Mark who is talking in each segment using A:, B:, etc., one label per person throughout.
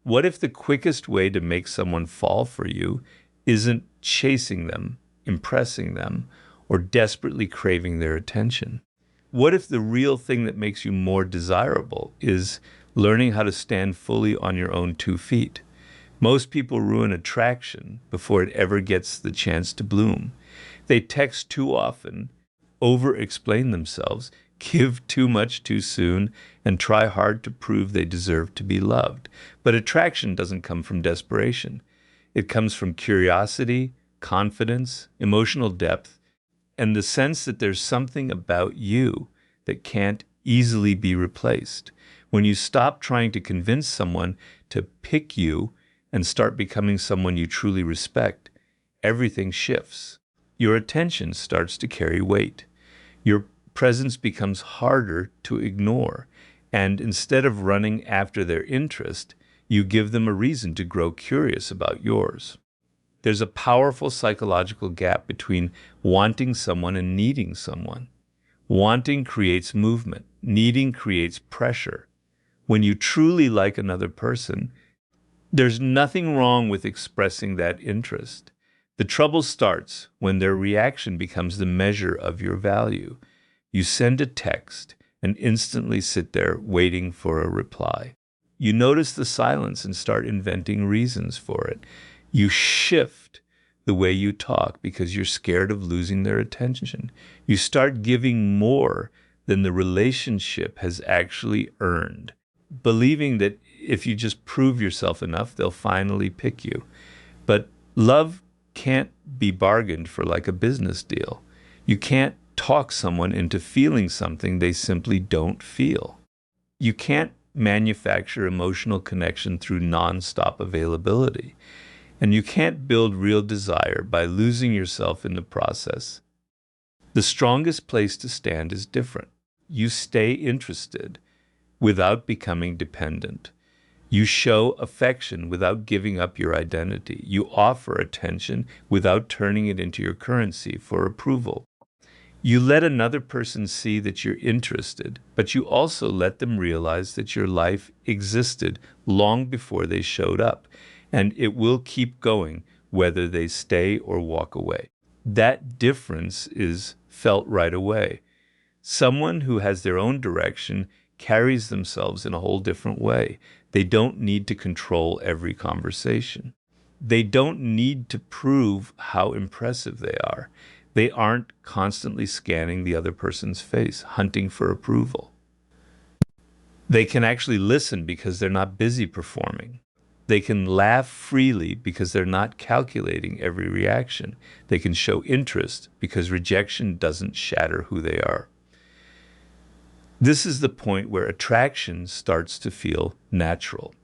A: What if the quickest way to make someone fall for you isn't chasing them, impressing them, or desperately craving their attention? What if the real thing that makes you more desirable is learning how to stand fully on your own 2 feet? Most people ruin attraction before it ever gets the chance to bloom. They text too often, over-explain themselves, give too much too soon, and try hard to prove they deserve to be loved. But attraction doesn't come from desperation. It comes from curiosity, confidence, emotional depth, and the sense that there's something about you that can't easily be replaced. When you stop trying to convince someone to pick you and start becoming someone you truly respect, everything shifts. Your attention starts to carry weight. Your presence becomes harder to ignore, and instead of running after their interest, you give them a reason to grow curious about yours. There's a powerful psychological gap between wanting someone and needing someone. Wanting creates movement. Needing creates pressure. When you truly like another person, there's nothing wrong with expressing that interest. The trouble starts when their reaction becomes the measure of your value. You send a text and instantly sit there waiting for a reply. You notice the silence and start inventing reasons for it. You shift the way you talk because you're scared of losing their attention. You start giving more than the relationship has actually earned, believing that if you just prove yourself enough, they'll finally pick you. But love can't be bargained for like a business deal. You can't talk someone into feeling something they simply don't feel. You can't manufacture emotional connection through nonstop availability. And you can't build real desire by losing yourself in the process. The strongest place to stand is different. You stay interested without becoming dependent. You show affection without giving up your identity. You offer attention without turning it into your currency for approval. You let another person see that you're interested, but you also let them realize that your life existed long before they showed up, and it will keep going whether they stay or walk away. That difference is felt right away. Someone who has their own direction carries themselves in a whole different way. They don't need to control every conversation. They don't need to prove how impressive they are. They aren't constantly scanning the other person's face, hunting for approval. They can actually listen because they're not busy performing. They can laugh freely because they're not calculating every reaction. They can show interest because rejection doesn't shatter who they are. This is the point where attraction starts to feel natural.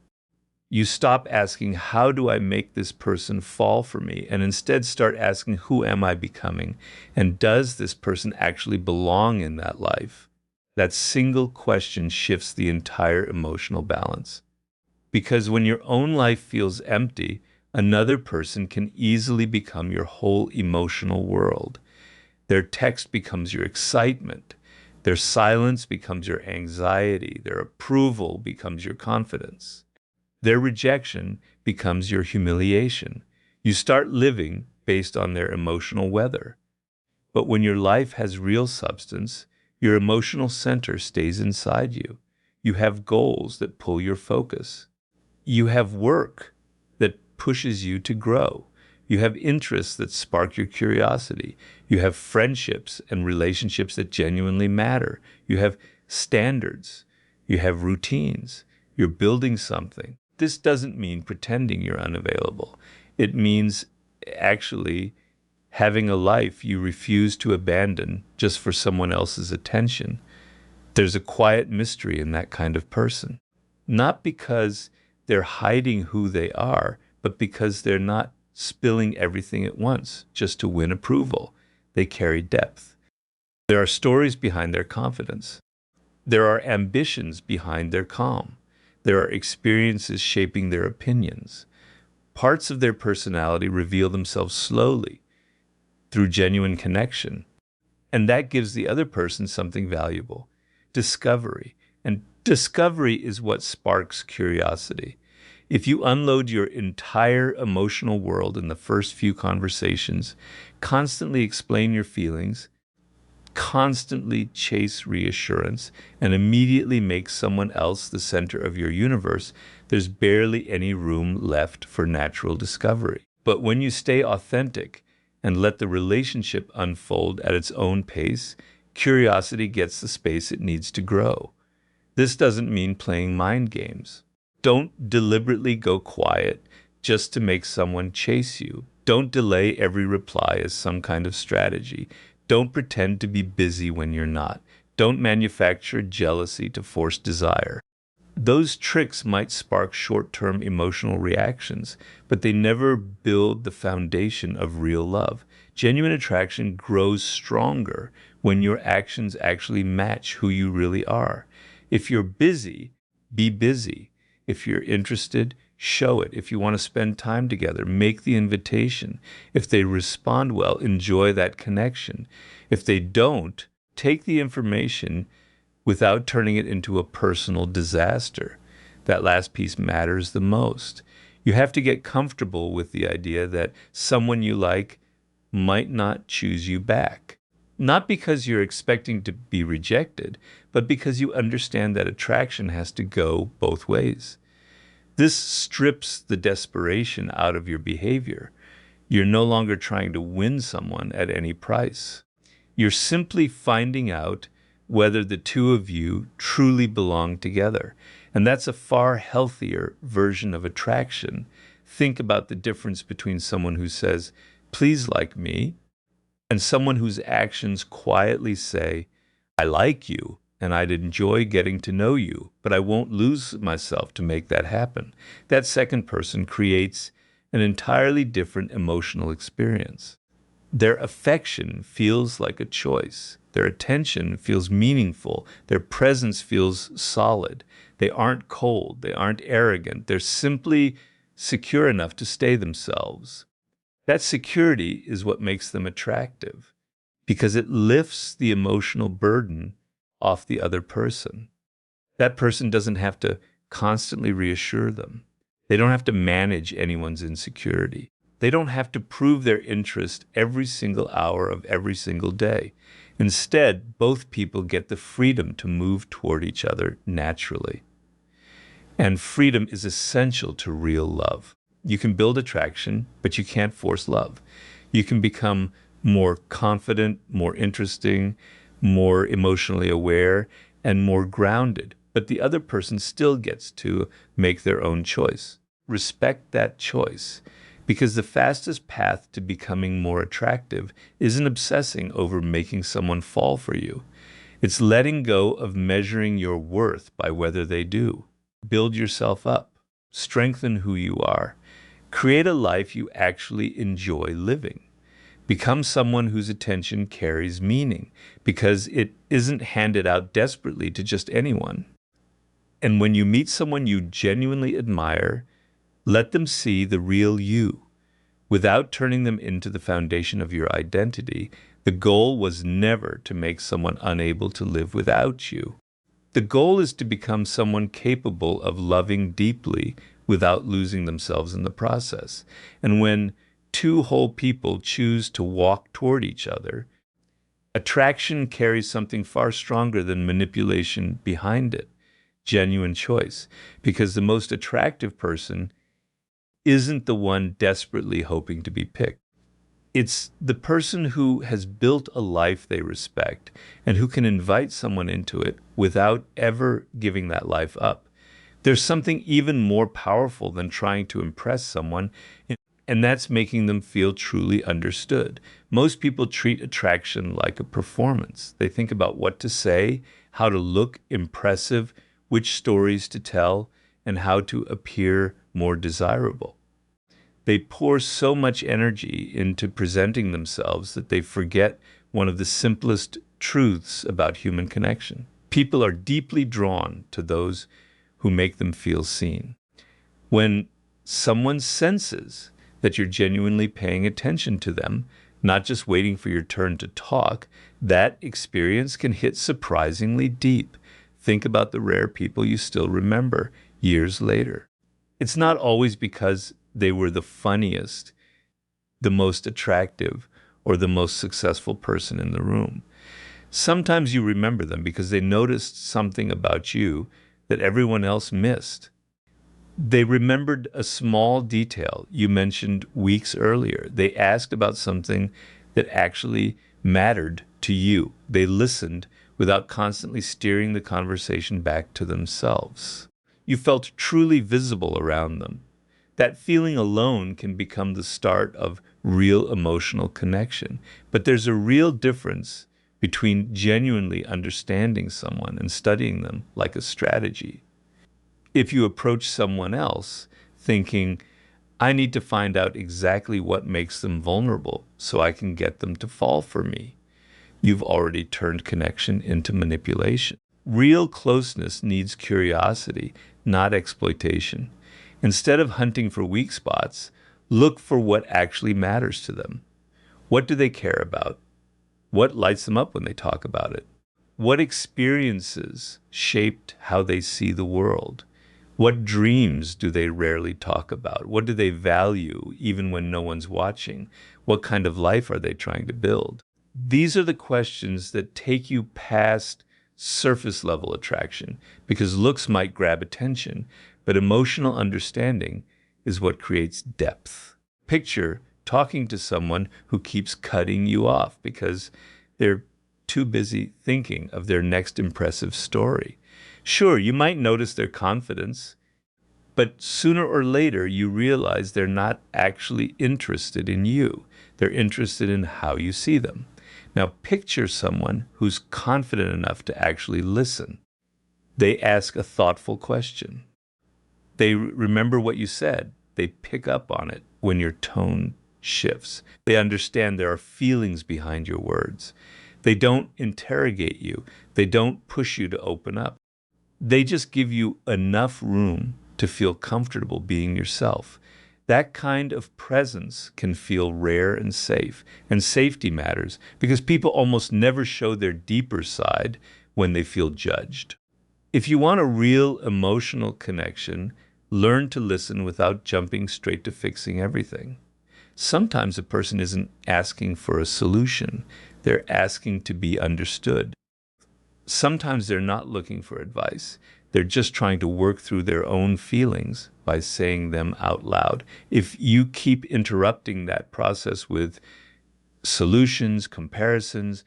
A: You stop asking, how do I make this person fall for me? And instead start asking, who am I becoming? And does this person actually belong in that life? That single question shifts the entire emotional balance. Because when your own life feels empty, another person can easily become your whole emotional world. Their text becomes your excitement. Their silence becomes your anxiety. Their approval becomes your confidence. Their rejection becomes your humiliation. You start living based on their emotional weather. But when your life has real substance, your emotional center stays inside you. You have goals that pull your focus. You have work that pushes you to grow. You have interests that spark your curiosity. You have friendships and relationships that genuinely matter. You have standards. You have routines. You're building something. This doesn't mean pretending you're unavailable. It means actually having a life you refuse to abandon just for someone else's attention. There's a quiet mystery in that kind of person. Not because they're hiding who they are, but because they're not spilling everything at once just to win approval. They carry depth. There are stories behind their confidence. There are ambitions behind their calm. There are experiences shaping their opinions. Parts of their personality reveal themselves slowly through genuine connection. And that gives the other person something valuable, discovery. And discovery is what sparks curiosity. If you unload your entire emotional world in the first few conversations, constantly explain your feelings, constantly chase reassurance, and immediately make someone else the center of your universe, there's barely any room left for natural discovery. But when you stay authentic and let the relationship unfold at its own pace, curiosity gets the space it needs to grow. This doesn't mean playing mind games. Don't deliberately go quiet just to make someone chase you. Don't delay every reply as some kind of strategy. Don't pretend to be busy when you're not. Don't manufacture jealousy to force desire. Those tricks might spark short-term emotional reactions, but they never build the foundation of real love. Genuine attraction grows stronger when your actions actually match who you really are. If you're busy, be busy. If you're interested, show it. If you want to spend time together, make the invitation. If they respond well, enjoy that connection. If they don't, take the information without turning it into a personal disaster. That last piece matters the most. You have to get comfortable with the idea that someone you like might not choose you back. Not because you're expecting to be rejected, but because you understand that attraction has to go both ways. This strips the desperation out of your behavior. You're no longer trying to win someone at any price. You're simply finding out whether the two of you truly belong together. And that's a far healthier version of attraction. Think about the difference between someone who says, "Please like me," and someone whose actions quietly say, "I like you, and I'd enjoy getting to know you, but I won't lose myself to make that happen." That second person creates an entirely different emotional experience. Their affection feels like a choice. Their attention feels meaningful. Their presence feels solid. They aren't cold. They aren't arrogant. They're simply secure enough to stay themselves. That security is what makes them attractive, because it lifts the emotional burden off the other person. That person doesn't have to constantly reassure them. They don't have to manage anyone's insecurity. They don't have to prove their interest every single hour of every single day. Instead, both people get the freedom to move toward each other naturally. And freedom is essential to real love. You can build attraction, but you can't force love. You can become more confident, more interesting, more emotionally aware, and more grounded, but the other person still gets to make their own choice. Respect that choice, because the fastest path to becoming more attractive isn't obsessing over making someone fall for you. It's letting go of measuring your worth by whether they do. Build yourself up. Strengthen who you are. Create a life you actually enjoy living. Become someone whose attention carries meaning, because it isn't handed out desperately to just anyone. And when you meet someone you genuinely admire, let them see the real you. Without turning them into the foundation of your identity, the goal was never to make someone unable to live without you. The goal is to become someone capable of loving deeply without losing themselves in the process. And when two whole people choose to walk toward each other, attraction carries something far stronger than manipulation behind it, genuine choice, because the most attractive person isn't the one desperately hoping to be picked. It's the person who has built a life they respect and who can invite someone into it without ever giving that life up. There's something even more powerful than trying to impress someone, and that's making them feel truly understood. Most people treat attraction like a performance. They think about what to say, how to look impressive, which stories to tell, and how to appear more desirable. They pour so much energy into presenting themselves that they forget one of the simplest truths about human connection. People are deeply drawn to those who make them feel seen. When someone senses that you're genuinely paying attention to them, not just waiting for your turn to talk, that experience can hit surprisingly deep. Think about the rare people you still remember years later. It's not always because they were the funniest, the most attractive, or the most successful person in the room. Sometimes you remember them because they noticed something about you that everyone else missed. They remembered a small detail you mentioned weeks earlier. They asked about something that actually mattered to you. They listened without constantly steering the conversation back to themselves. You felt truly visible around them. That feeling alone can become the start of real emotional connection. But there's a real difference between genuinely understanding someone and studying them like a strategy. If you approach someone else thinking, I need to find out exactly what makes them vulnerable so I can get them to fall for me, you've already turned connection into manipulation. Real closeness needs curiosity, not exploitation. Instead of hunting for weak spots, look for what actually matters to them. What do they care about? What lights them up when they talk about it? What experiences shaped how they see the world? What dreams do they rarely talk about? What do they value even when no one's watching? What kind of life are they trying to build? These are the questions that take you past surface level attraction, because looks might grab attention, but emotional understanding is what creates depth. Picture talking to someone who keeps cutting you off because they're too busy thinking of their next impressive story. Sure, you might notice their confidence, but sooner or later you realize they're not actually interested in you. They're interested in how you see them. Now picture someone who's confident enough to actually listen. They ask a thoughtful question. They remember what you said. They pick up on it when your tone shifts. They understand there are feelings behind your words. They don't interrogate you. They don't push you to open up. They just give you enough room to feel comfortable being yourself. That kind of presence can feel rare and safe. And safety matters because people almost never show their deeper side when they feel judged. If you want a real emotional connection, learn to listen without jumping straight to fixing everything. Sometimes a person isn't asking for a solution. They're asking to be understood. Sometimes they're not looking for advice. They're just trying to work through their own feelings by saying them out loud. If you keep interrupting that process with solutions, comparisons,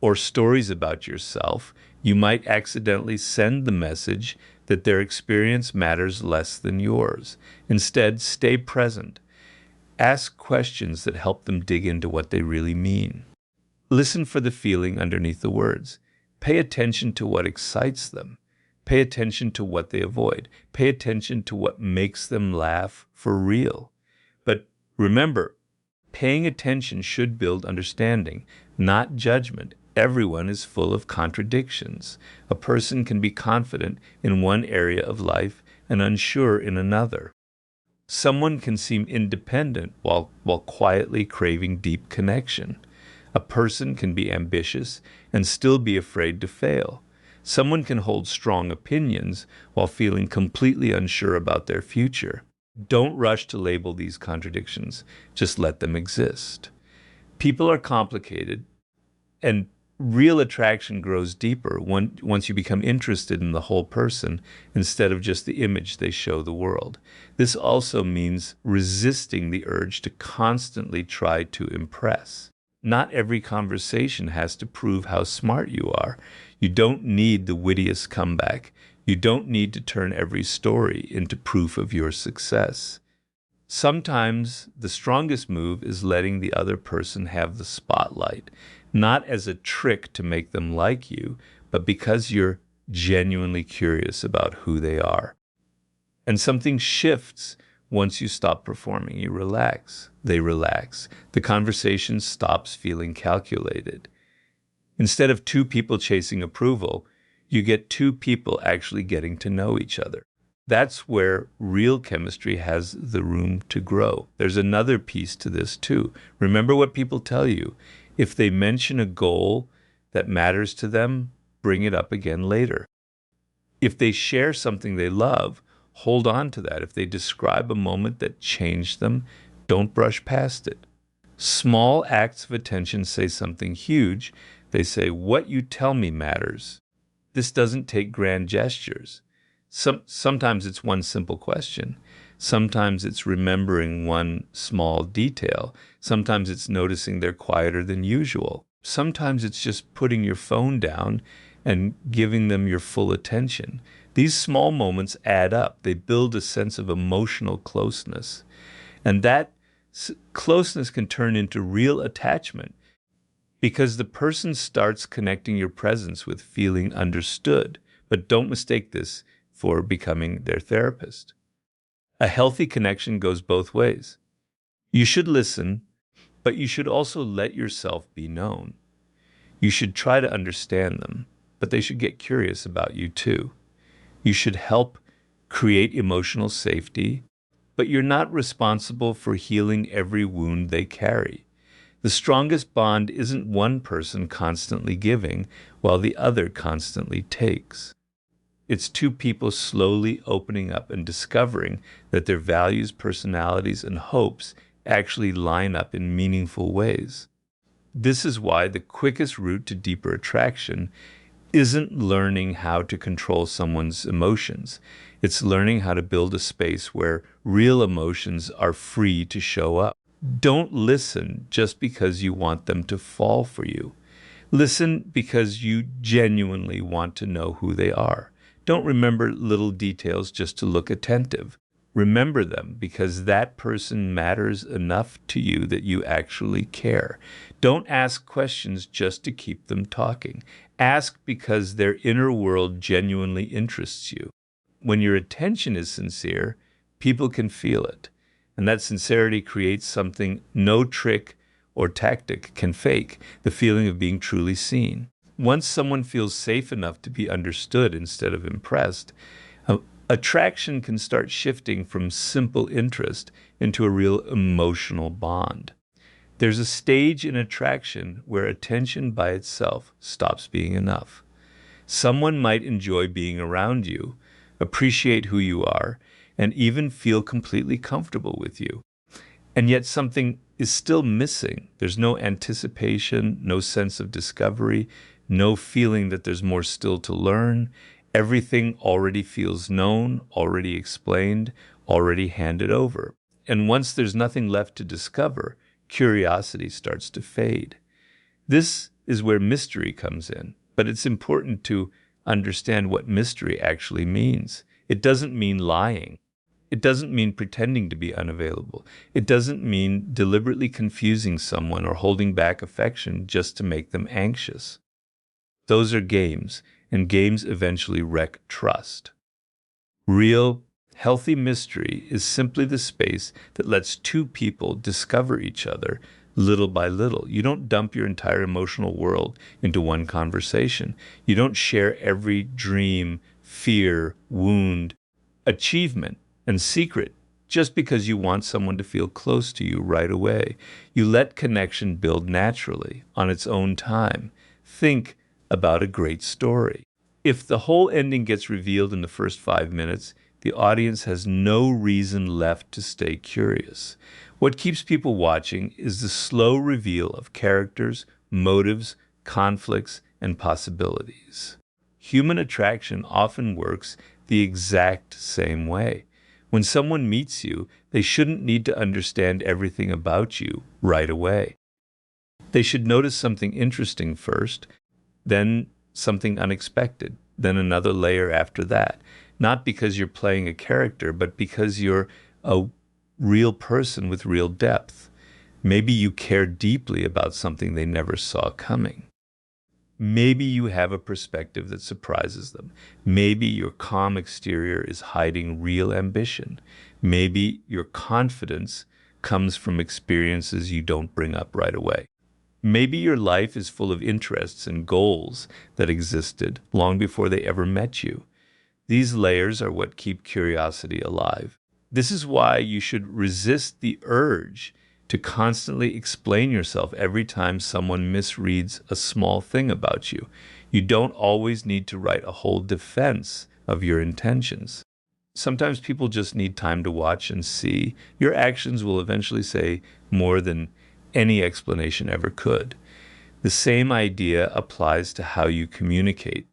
A: or stories about yourself, you might accidentally send the message that their experience matters less than yours. Instead, stay present. Ask questions that help them dig into what they really mean. Listen for the feeling underneath the words. Pay attention to what excites them. Pay attention to what they avoid. Pay attention to what makes them laugh for real. But remember, paying attention should build understanding, not judgment. Everyone is full of contradictions. A person can be confident in one area of life and unsure in another. Someone can seem independent while quietly craving deep connection. A person can be ambitious and still be afraid to fail. Someone can hold strong opinions while feeling completely unsure about their future. Don't rush to label these contradictions. Just let them exist. People are complicated, and real attraction grows deeper once you become interested in the whole person instead of just the image they show the world. This also means resisting the urge to constantly try to impress. Not every conversation has to prove how smart you are. You don't need the wittiest comeback. You don't need to turn every story into proof of your success. Sometimes the strongest move is letting the other person have the spotlight, not as a trick to make them like you, but because you're genuinely curious about who they are. And something shifts once you stop performing. You relax. They relax. The conversation stops feeling calculated. Instead of two people chasing approval, you get two people actually getting to know each other. That's where real chemistry has the room to grow. There's another piece to this too. Remember what people tell you. If they mention a goal that matters to them, bring it up again later. If they share something they love, hold on to that. If they describe a moment that changed them, don't brush past it. Small acts of attention say something huge. They say, what you tell me matters. This doesn't take grand gestures. Sometimes it's one simple question. Sometimes it's remembering one small detail. Sometimes it's noticing they're quieter than usual. Sometimes it's just putting your phone down and giving them your full attention. These small moments add up. They build a sense of emotional closeness. And that closeness can turn into real attachment because the person starts connecting your presence with feeling understood. But don't mistake this for becoming their therapist. A healthy connection goes both ways. You should listen, but you should also let yourself be known. You should try to understand them, but they should get curious about you too. You should help create emotional safety, but you're not responsible for healing every wound they carry. The strongest bond isn't one person constantly giving while the other constantly takes. It's two people slowly opening up and discovering that their values, personalities, and hopes actually line up in meaningful ways. This is why the quickest route to deeper attraction isn't learning how to control someone's emotions. It's learning how to build a space where real emotions are free to show up. Don't listen just because you want them to fall for you. Listen because you genuinely want to know who they are. Don't remember little details just to look attentive. Remember them because that person matters enough to you that you actually care. Don't ask questions just to keep them talking. Ask because their inner world genuinely interests you. When your attention is sincere, people can feel it. And that sincerity creates something no trick or tactic can fake, the feeling of being truly seen. Once someone feels safe enough to be understood instead of impressed, attraction can start shifting from simple interest into a real emotional bond. There's a stage in attraction where attention by itself stops being enough. Someone might enjoy being around you, appreciate who you are, and even feel completely comfortable with you. And yet something is still missing. There's no anticipation, no sense of discovery, no feeling that there's more still to learn. Everything already feels known, already explained, already handed over. And once there's nothing left to discover, curiosity starts to fade. This is where mystery comes in, but it's important to understand what mystery actually means. It doesn't mean lying. It doesn't mean pretending to be unavailable. It doesn't mean deliberately confusing someone or holding back affection just to make them anxious. Those are games, and games eventually wreck trust. Real, healthy mystery is simply the space that lets two people discover each other little by little. You don't dump your entire emotional world into one conversation. You don't share every dream, fear, wound, achievement, and secret just because you want someone to feel close to you right away. You let connection build naturally on its own time. Think about a great story. If the whole ending gets revealed in the first 5 minutes, the audience has no reason left to stay curious. What keeps people watching is the slow reveal of characters, motives, conflicts, and possibilities. Human attraction often works the exact same way. When someone meets you, they shouldn't need to understand everything about you right away. They should notice something interesting first, then something unexpected, then another layer after that. Not because you're playing a character, but because you're a real person with real depth. Maybe you care deeply about something they never saw coming. Maybe you have a perspective that surprises them. Maybe your calm exterior is hiding real ambition. Maybe your confidence comes from experiences you don't bring up right away. Maybe your life is full of interests and goals that existed long before they ever met you. These layers are what keep curiosity alive. This is why you should resist the urge to constantly explain yourself every time someone misreads a small thing about you. You don't always need to write a whole defense of your intentions. Sometimes people just need time to watch and see. Your actions will eventually say more than any explanation ever could. The same idea applies to how you communicate.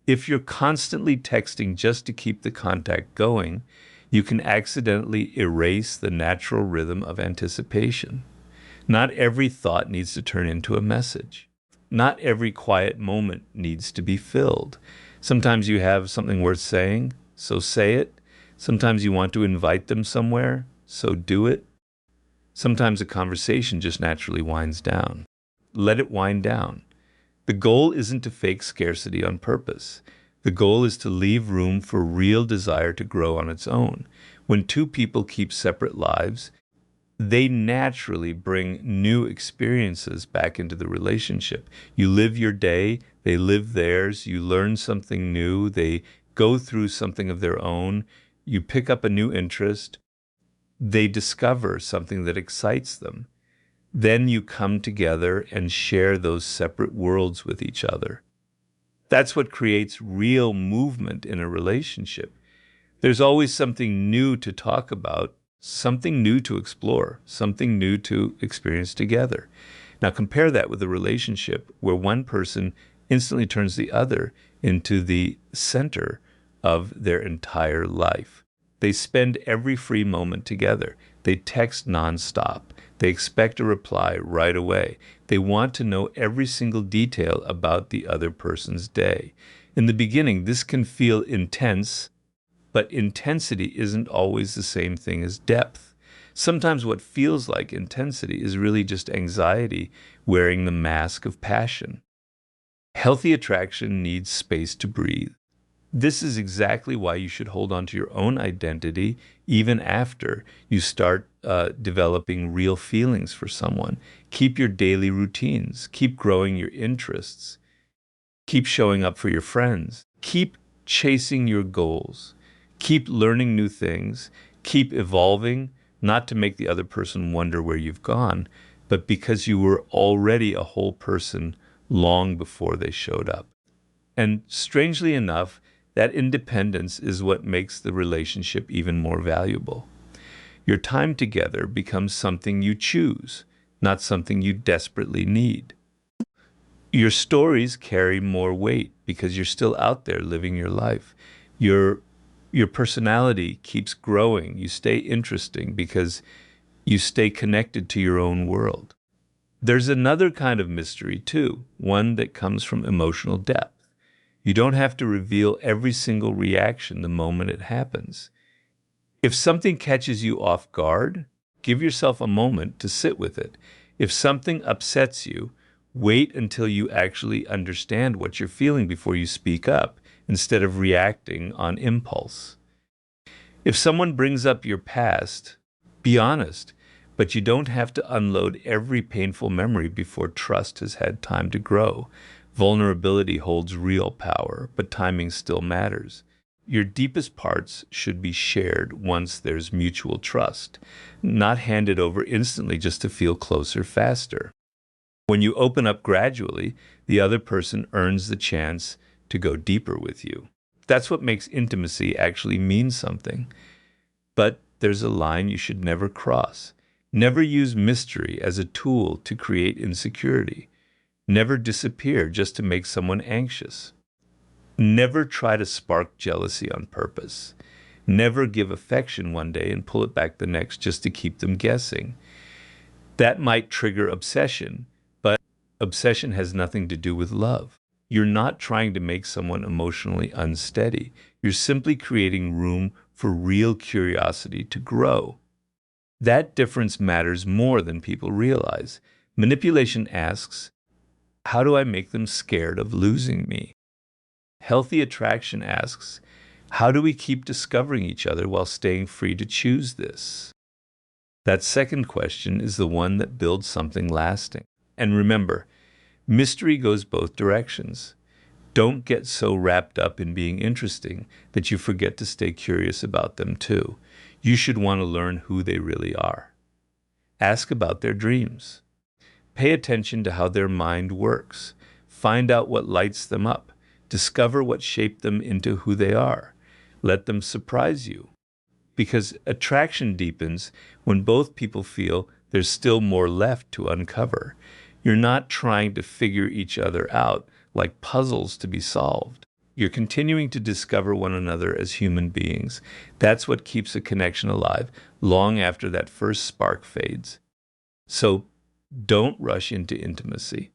A: If you're constantly texting just to keep the contact going, you can accidentally erase the natural rhythm of anticipation. Not every thought needs to turn into a message. Not every quiet moment needs to be filled. Sometimes you have something worth saying, so say it. Sometimes you want to invite them somewhere, so do it. Sometimes a conversation just naturally winds down. Let it wind down. The goal isn't to fake scarcity on purpose. The goal is to leave room for real desire to grow on its own. When two people keep separate lives, they naturally bring new experiences back into the relationship. You live your day, they live theirs, you learn something new, they go through something of their own, you pick up a new interest, they discover something that excites them. Then you come together and share those separate worlds with each other. That's what creates real movement in a relationship. There's always something new to talk about, something new to explore, something new to experience together. Now compare that with a relationship where one person instantly turns the other into the center of their entire life. They spend every free moment together. They text nonstop. They expect a reply right away. They want to know every single detail about the other person's day. In the beginning, this can feel intense, but intensity isn't always the same thing as depth. Sometimes what feels like intensity is really just anxiety wearing the mask of passion. Healthy attraction needs space to breathe. This is exactly why you should hold on to your own identity even after you start developing real feelings for someone. Keep your daily routines. Keep growing your interests. Keep showing up for your friends. Keep chasing your goals. Keep learning new things. Keep evolving, not to make the other person wonder where you've gone, but because you were already a whole person long before they showed up. And strangely enough, that independence is what makes the relationship even more valuable. Your time together becomes something you choose, not something you desperately need. Your stories carry more weight because you're still out there living your life. Your personality keeps growing. You stay interesting because you stay connected to your own world. There's another kind of mystery too, one that comes from emotional depth. You don't have to reveal every single reaction the moment it happens. If something catches you off guard, give yourself a moment to sit with it. If something upsets you, wait until you actually understand what you're feeling before you speak up, instead of reacting on impulse. If someone brings up your past, be honest, but you don't have to unload every painful memory before trust has had time to grow. Vulnerability holds real power, but timing still matters. Your deepest parts should be shared once there's mutual trust, not handed over instantly just to feel closer faster. When you open up gradually, the other person earns the chance to go deeper with you. That's what makes intimacy actually mean something. But there's a line you should never cross. Never use mystery as a tool to create insecurity. Never disappear just to make someone anxious. Never try to spark jealousy on purpose. Never give affection one day and pull it back the next just to keep them guessing. That might trigger obsession, but obsession has nothing to do with love. You're not trying to make someone emotionally unsteady. You're simply creating room for real curiosity to grow. That difference matters more than people realize. Manipulation asks, how do I make them scared of losing me? Healthy attraction asks, how do we keep discovering each other while staying free to choose this? That second question is the one that builds something lasting. And remember, mystery goes both directions. Don't get so wrapped up in being interesting that you forget to stay curious about them too. You should want to learn who they really are. Ask about their dreams. Pay attention to how their mind works. Find out what lights them up. Discover what shaped them into who they are. Let them surprise you. Because attraction deepens when both people feel there's still more left to uncover. You're not trying to figure each other out like puzzles to be solved. You're continuing to discover one another as human beings. That's what keeps a connection alive long after that first spark fades. So don't rush into intimacy.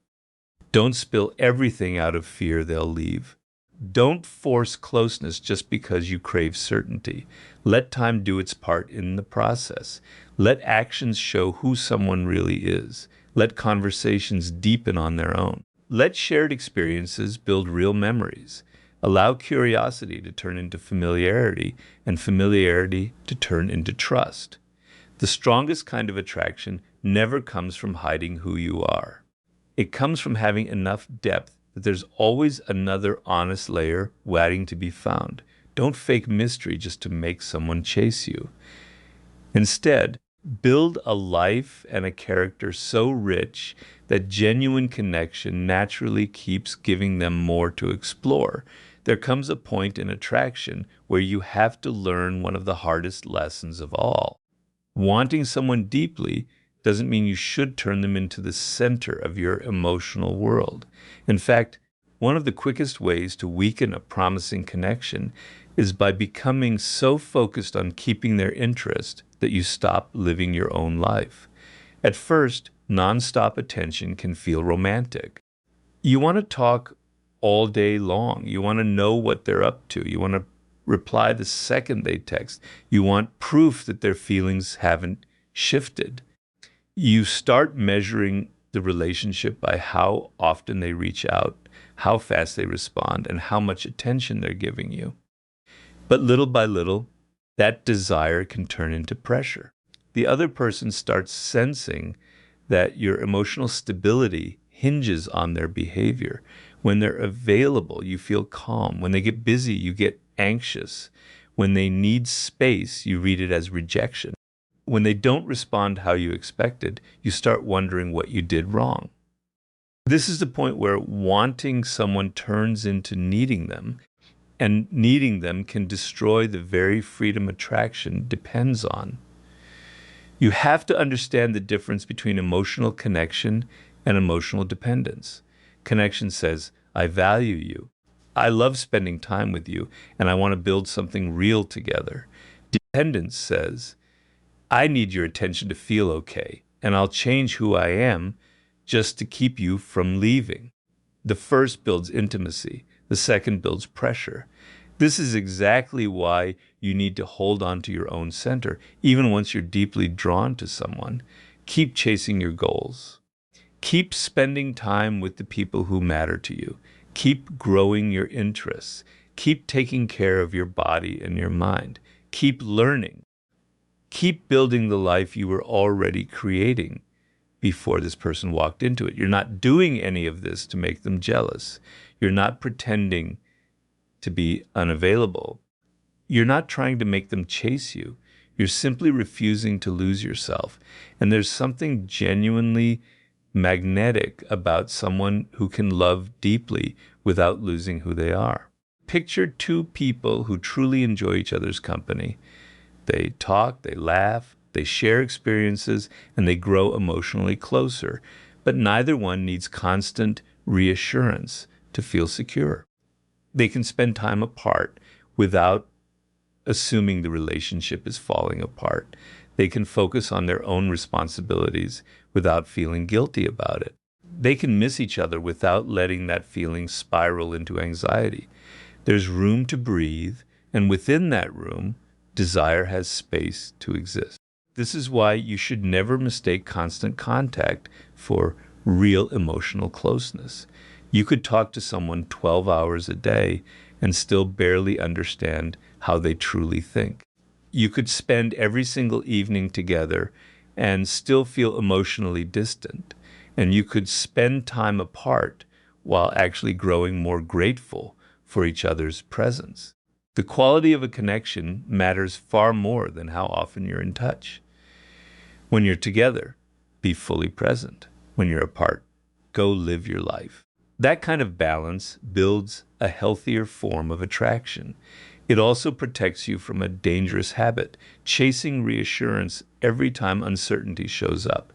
A: Don't spill everything out of fear they'll leave. Don't force closeness just because you crave certainty. Let time do its part in the process. Let actions show who someone really is. Let conversations deepen on their own. Let shared experiences build real memories. Allow curiosity to turn into familiarity, and familiarity to turn into trust. The strongest kind of attraction never comes from hiding who you are. It comes from having enough depth that there's always another honest layer waiting to be found. Don't fake mystery just to make someone chase you. Instead, build a life and a character so rich that genuine connection naturally keeps giving them more to explore. There comes a point in attraction where you have to learn one of the hardest lessons of all. Wanting someone deeply doesn't mean you should turn them into the center of your emotional world. In fact, one of the quickest ways to weaken a promising connection is by becoming so focused on keeping their interest that you stop living your own life. At first, nonstop attention can feel romantic. You want to talk all day long. You want to know what they're up to. You want to reply the second they text. You want proof that their feelings haven't shifted. You start measuring the relationship by how often they reach out, how fast they respond, and how much attention they're giving you. But little by little, that desire can turn into pressure. The other person starts sensing that your emotional stability hinges on their behavior. When they're available, you feel calm. When they get busy, you get anxious. When they need space, you read it as rejection. When they don't respond how you expected, you start wondering what you did wrong. This is the point where wanting someone turns into needing them, and needing them can destroy the very freedom attraction depends on. You have to understand the difference between emotional connection and emotional dependence. Connection says, I value you. I love spending time with you, and I want to build something real together. Dependence says, I need your attention to feel okay, and I'll change who I am just to keep you from leaving. The first builds intimacy. The second builds pressure. This is exactly why you need to hold on to your own center, even once you're deeply drawn to someone. Keep chasing your goals. Keep spending time with the people who matter to you. Keep growing your interests. Keep taking care of your body and your mind. Keep learning. Keep building the life you were already creating before this person walked into it. You're not doing any of this to make them jealous. You're not pretending to be unavailable. You're not trying to make them chase you. You're simply refusing to lose yourself. And there's something genuinely magnetic about someone who can love deeply without losing who they are. Picture two people who truly enjoy each other's company. They talk, they laugh, they share experiences, and they grow emotionally closer. But neither one needs constant reassurance to feel secure. They can spend time apart without assuming the relationship is falling apart. They can focus on their own responsibilities without feeling guilty about it. They can miss each other without letting that feeling spiral into anxiety. There's room to breathe, and within that room, desire has space to exist. This is why you should never mistake constant contact for real emotional closeness. You could talk to someone 12 hours a day and still barely understand how they truly think. You could spend every single evening together and still feel emotionally distant. And you could spend time apart while actually growing more grateful for each other's presence. The quality of a connection matters far more than how often you're in touch. When you're together, be fully present. When you're apart, go live your life. That kind of balance builds a healthier form of attraction. It also protects you from a dangerous habit, chasing reassurance every time uncertainty shows up.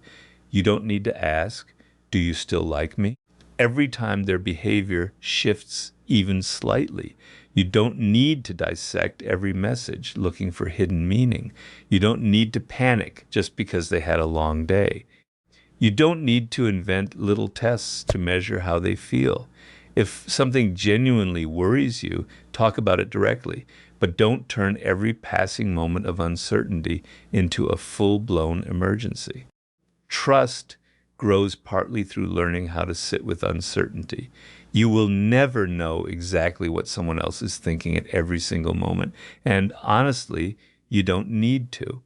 A: You don't need to ask, "Do you still like me?" Every time their behavior shifts even slightly. You don't need to dissect every message looking for hidden meaning. You don't need to panic just because they had a long day. You don't need to invent little tests to measure how they feel. If something genuinely worries you, talk about it directly, but don't turn every passing moment of uncertainty into a full-blown emergency. Trust grows partly through learning how to sit with uncertainty. You will never know exactly what someone else is thinking at every single moment, and honestly, you don't need to.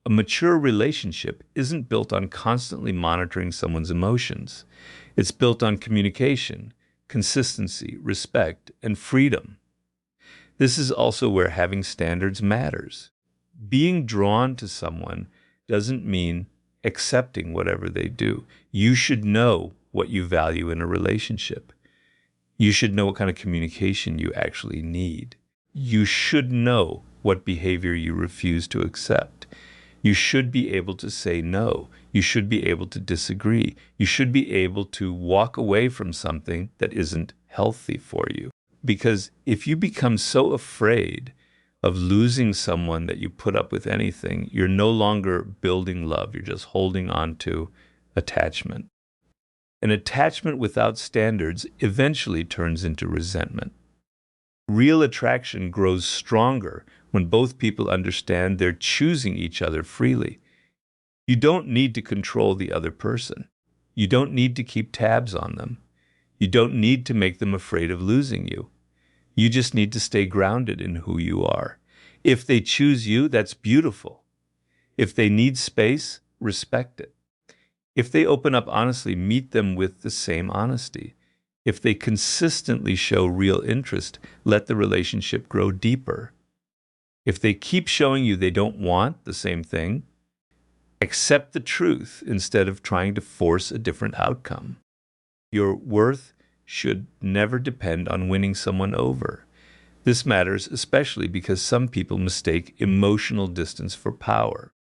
A: A mature relationship isn't built on constantly monitoring someone's emotions. It's built on communication, consistency, respect, and freedom. This is also where having standards matters. Being drawn to someone doesn't mean accepting whatever they do. You should know what you value in a relationship. You should know what kind of communication you actually need. You should know what behavior you refuse to accept. You should be able to say no. You should be able to disagree. You should be able to walk away from something that isn't healthy for you. Because if you become so afraid of losing someone that you put up with anything, you're no longer building love. You're just holding on to attachment. An attachment without standards eventually turns into resentment. Real attraction grows stronger when both people understand they're choosing each other freely. You don't need to control the other person. You don't need to keep tabs on them. You don't need to make them afraid of losing you. You just need to stay grounded in who you are. If they choose you, that's beautiful. If they need space, respect it. If they open up honestly, meet them with the same honesty. If they consistently show real interest, let the relationship grow deeper. If they keep showing you they don't want the same thing, accept the truth instead of trying to force a different outcome. Your worth should never depend on winning someone over. This matters especially because some people mistake emotional distance for power.